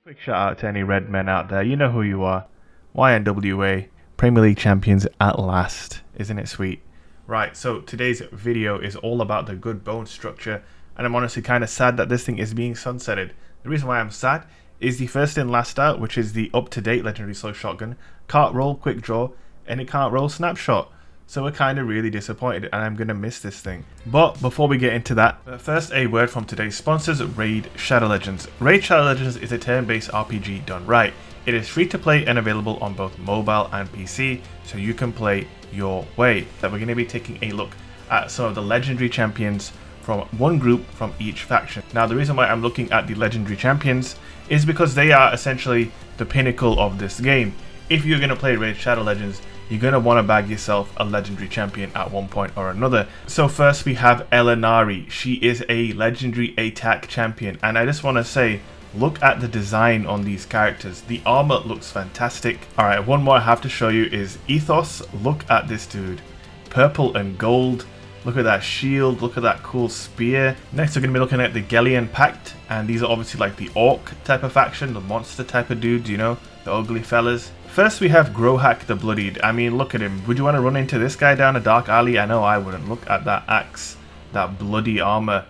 Quick shout out to any red men out there. You know who you are. YNWA, Premier League champions at last. Isn't it sweet? Right, so today's video is all about the good bone structure, and I'm honestly kind of sad that this thing is being sunsetted. The reason why I'm sad is the first in last out, which is the up-to-date legendary slow shotgun, can't roll quick draw, and it can't roll snapshot. So we're kind of really disappointed, and I'm going to miss this thing. But before we get into that, first a word from today's sponsors, Raid Shadow Legends. Raid Shadow Legends is a turn-based RPG done right. It is free to play and available on both mobile and PC, so you can play your way. We're going to be taking a look at some of the legendary champions from one group from each faction. Now the reason why I'm looking at the legendary champions is because they are essentially the pinnacle of this game. If you're going to play Raid Shadow Legends, you're going to want to bag yourself a legendary champion at one point or another. So first we have Elinari. She is a legendary attack champion, and I just want to say, look at the design on these characters. The armor looks fantastic. Alright, one more I have to show you is Ethos. Look at this dude. Purple and gold. Look at that shield. Look at that cool spear. Next we're going to be looking at the Gellian Pact, and these are obviously like the orc type of faction, the monster type of dudes, you know, the ugly fellas. First we have Grohak the Bloodied. I mean, look at him. Would you want to run into this guy down a dark alley? I know I wouldn't. Look at that axe, that bloody armor.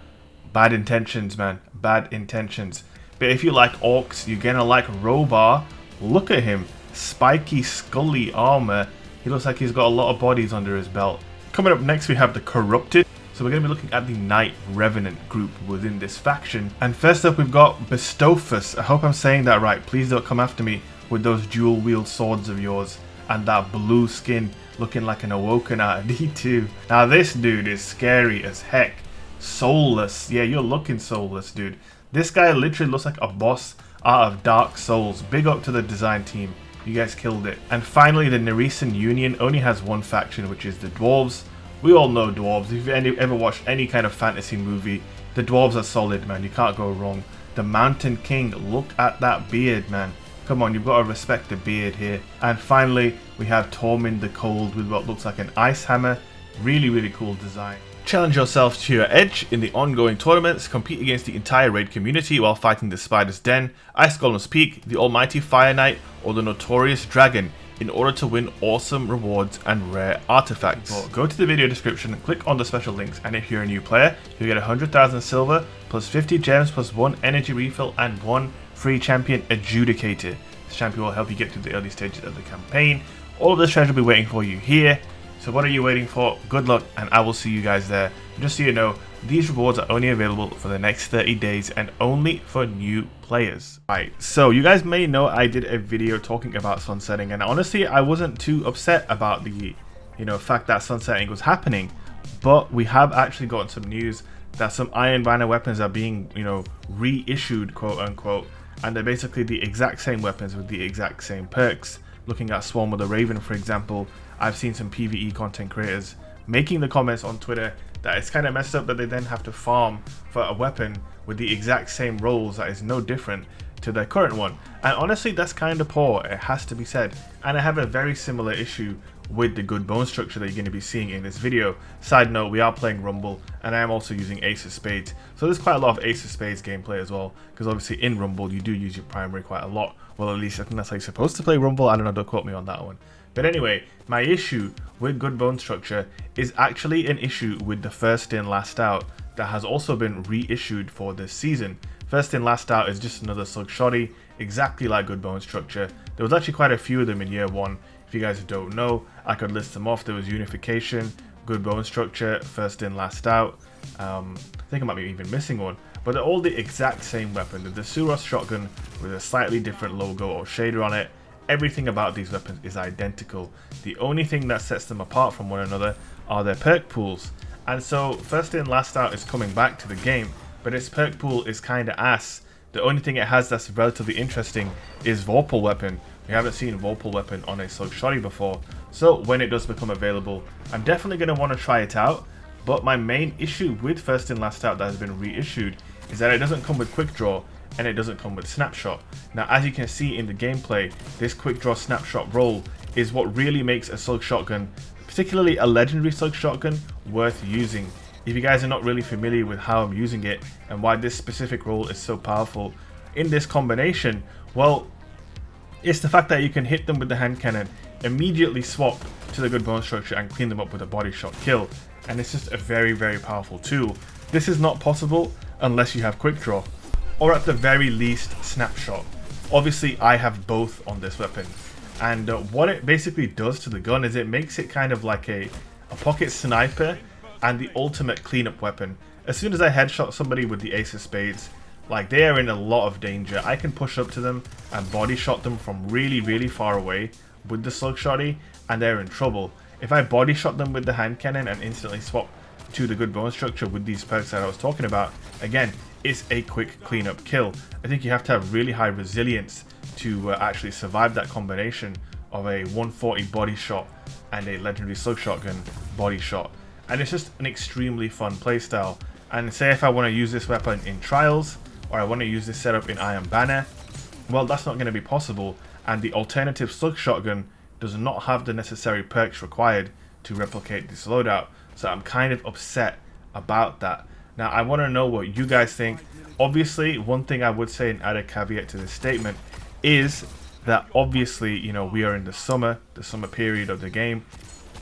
Bad intentions, man. Bad intentions. But if you like orcs, you're gonna like Robar. Look at him. Spiky, scully armor. He looks like he's got a lot of bodies under his belt. Coming up next we have the Corrupted. So we're going to be looking at the Knight Revenant group within this faction. And first up we've got Bestophus. I hope I'm saying that right. Please don't come after me with those dual wield swords of yours and that blue skin looking like an Awoken out of D2. Now this dude is scary as heck. Soulless. Yeah, you're looking soulless, dude. This guy literally looks like a boss out of Dark Souls. Big up to the design team. You guys killed it. And finally, the Narisan Union only has one faction, which is the Dwarves. We all know Dwarves. If you've ever watched any kind of fantasy movie, the Dwarves are solid, man. You can't go wrong. The Mountain King. Look at that beard, man. Come on, you've got to respect the beard here. And finally, we have Tormund the Cold with what looks like an ice hammer. Really, really cool design. Challenge yourself to your edge in the ongoing tournaments. Compete against the entire raid community while fighting the Spider's Den, Ice Golem's Peak, the Almighty Fire Knight, or the Notorious Dragon in order to win awesome rewards and rare artifacts. Well, go to the video description, click on the special links, and if you're a new player, you get 100,000 silver, plus 50 gems, plus 1 energy refill, and 1 free champion adjudicator. This champion will help you get through the early stages of the campaign. All of this treasure will be waiting for you here. So what are you waiting for? Good luck, and I will see you guys there. Just so you know, these rewards are only available for the next 30 days and only for new players. Right, so you guys may know I did a video talking about sunsetting, and honestly I wasn't too upset about the fact that sunsetting was happening, but we have actually gotten some news that some Iron Banner weapons are being reissued, quote unquote, and they're basically the exact same weapons with the exact same perks. Looking at Swarm of the Raven, for example, I've seen some PvE content creators making the comments on Twitter that it's kind of messed up that they then have to farm for a weapon with the exact same rolls that is no different to their current one. And honestly, that's kind of poor, it has to be said. And I have a very similar issue with the good bone structure that you're going to be seeing in this video. Side note, we are playing Rumble, and I am also using Ace of Spades. So there's quite a lot of Ace of Spades gameplay as well, because obviously in Rumble you do use your primary quite a lot. Well, at least I think that's how you're supposed to play Rumble. I don't know, don't quote me on that one. But anyway, my issue with good bone structure is actually an issue with the first in last out that has also been reissued for this season. First in last out is just another slug shoddy, exactly like good bone structure. There was actually quite a few of them in year one. If you guys don't know, I could list them off. There was Unification, good bone structure, first in last out. I think I might be even missing one, but they're all the exact same weapon. The Suros shotgun with a slightly different logo or shader on it. Everything about these weapons is identical. The only thing that sets them apart from one another are their perk pools. And so first in last out is coming back to the game, but its perk pool is kinda ass. The only thing it has that's relatively interesting is Vorpal weapon. We haven't seen Vorpal weapon on a slug shoddy before, so when it does become available, I'm definitely going to want to try it out. But my main issue with first in last out that has been reissued is that it doesn't come with quick draw and it doesn't come with snapshot. Now as you can see in the gameplay, this quick draw snapshot roll is what really makes a slug shotgun, particularly a legendary slug shotgun, worth using. If you guys are not really familiar with how I'm using it and why this specific roll is so powerful, in this combination? Well, it's the fact that you can hit them with the hand cannon, immediately swap to the good bone structure and clean them up with a body shot kill. And it's just a very, very powerful tool. This is not possible unless you have quick draw, or at the very least snapshot. Obviously I have both on this weapon, and what it basically does to the gun is it makes it kind of like a pocket sniper and the ultimate cleanup weapon. As soon as I headshot somebody with the ace of spades, like, they are in a lot of danger. I can push up to them and body shot them from really, really far away with the slug shotty, and they're in trouble. If I body shot them with the hand cannon and instantly swap to the good bone structure with these perks that I was talking about, again, it's a quick cleanup kill. I think you have to have really high resilience to actually survive that combination of a 140 body shot and a legendary slug shotgun body shot. And it's just an extremely fun playstyle. And say if I want to use this weapon in trials, or I want to use this setup in Iron Banner, well, that's not going to be possible, and the alternative slug shotgun does not have the necessary perks required to replicate this loadout, so I'm kind of upset about that. Now, I want to know what you guys think. Obviously, one thing I would say and add a caveat to this statement is that obviously, you know, we are in the summer period of the game.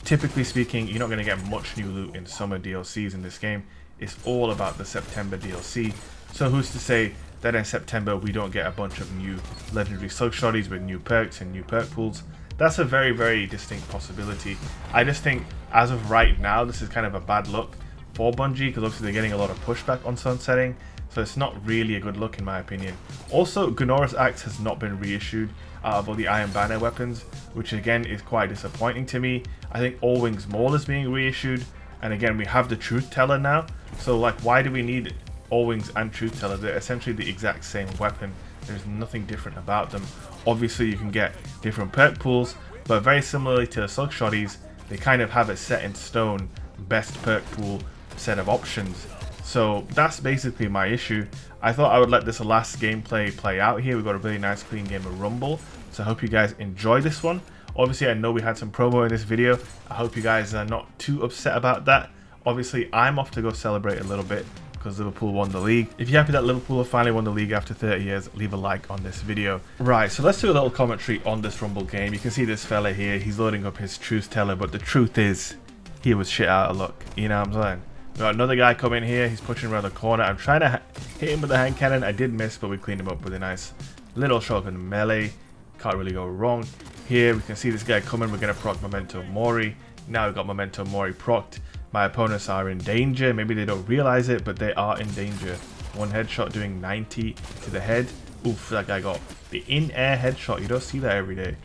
Typically speaking, you're not going to get much new loot in summer DLCs in this game. It's all about the September DLC. So who's to say that in September we don't get a bunch of new legendary slug shotties with new perks and new perk pools? That's a very, very distinct possibility. I just think as of right now, this is kind of a bad look for Bungie, because obviously they're getting a lot of pushback on sunsetting, so it's not really a good look in my opinion. Also, Gunora's Axe has not been reissued out of all the Iron Banner weapons, which again is quite disappointing to me. I think All Wings Maul is being reissued, and again we have the Truth Teller now, so like, why do we need All Wings and Truth Teller? They're essentially the exact same weapon. There's nothing different about them. Obviously you can get different perk pools, but very similarly to the slug shotties, they kind of have a set in stone best perk pool set of options. So that's basically my issue. I thought I would let this last gameplay play out here. We got a really nice clean game of Rumble, so I hope you guys enjoy this one. Obviously I know we had some promo in this video. I hope you guys are not too upset about that. Obviously I'm off to go celebrate a little bit because Liverpool won the league. If you're happy that Liverpool have finally won the league after 30 years, leave a like on this video. Right, so let's do a little commentary on this Rumble game. You can see this fella here, he's loading up his Truth Teller, but the truth is, he was shit out of luck. You know what I'm saying? We got another guy coming here, he's pushing around the corner. I'm trying to hit him with the hand cannon. I did miss, but we cleaned him up with a nice little shotgun melee. Can't really go wrong. Here we can see this guy coming, we're going to proc Memento Mori. Now we've got Memento Mori procced. My opponents are in danger. Maybe they don't realize it, but they are in danger. One headshot doing 90 to the head. Oof, that guy got the in-air headshot. You don't see that every day.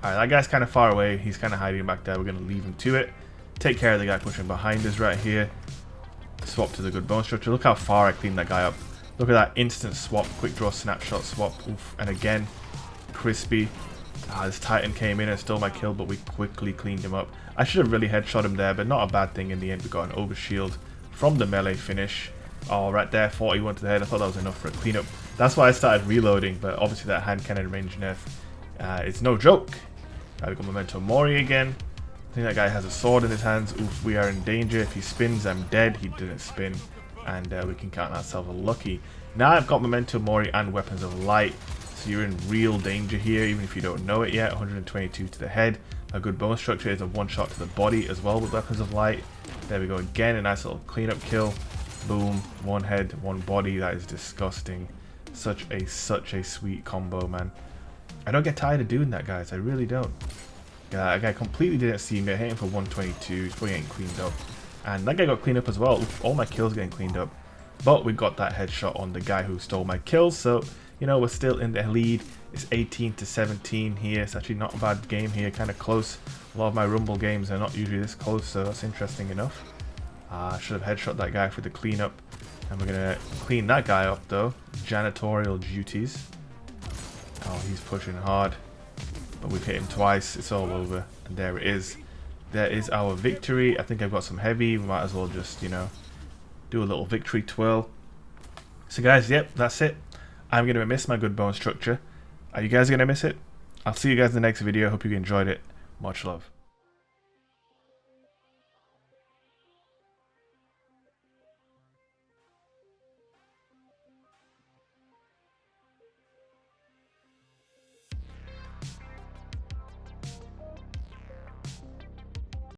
Alright, that guy's kind of far away. He's kind of hiding back there. We're going to leave him to it. Take care of the guy pushing behind us right here. Swap to the good bone structure. Look how far I cleaned that guy up. Look at that instant swap. Quick draw snapshot swap. Oof, and again, crispy. This Titan came in and stole my kill, but we quickly cleaned him up. I should have really headshot him there, but not a bad thing in the end. We got an overshield from the melee finish. Oh, right there, 41 to the head. I thought that was enough for a cleanup. That's why I started reloading, but obviously that hand cannon range nerf, it's no joke. We got Memento Mori again. I think that guy has a sword in his hands. Oof, we are in danger. If he spins, I'm dead. He didn't spin, and we can count ourselves lucky. Now I've got Memento Mori and Weapons of Light. So you're in real danger here, even if you don't know it yet. 122 to the head. A good bone structure is a one shot to the body as well with Weapons of Light. There we go again, a nice little cleanup kill. Boom, one head, one body. That is disgusting. Such a sweet combo, man. I don't get tired of doing that, guys. I really don't. Yeah, that guy completely didn't see me. I hit him for 122. He's probably getting cleaned up. And that guy got cleaned up as well. Oof, all my kills getting cleaned up. But we got that headshot on the guy who stole my kills, so you know, we're still in the lead. It's 18 to 17 here. It's actually not a bad game here, kind of close. A lot of my Rumble games are not usually this close, so that's interesting enough. I should have headshot that guy for the cleanup. And we're going to clean that guy up though. Janitorial duties. Oh, he's pushing hard. But we've hit him twice. It's all over. And there it is. There is our victory. I think I've got some heavy. We might as well just, you know, do a little victory twirl. So guys, yep, that's it. I'm going to miss my good bone structure. Are you guys going to miss it? I'll see you guys in the next video. Hope you enjoyed it. Much love.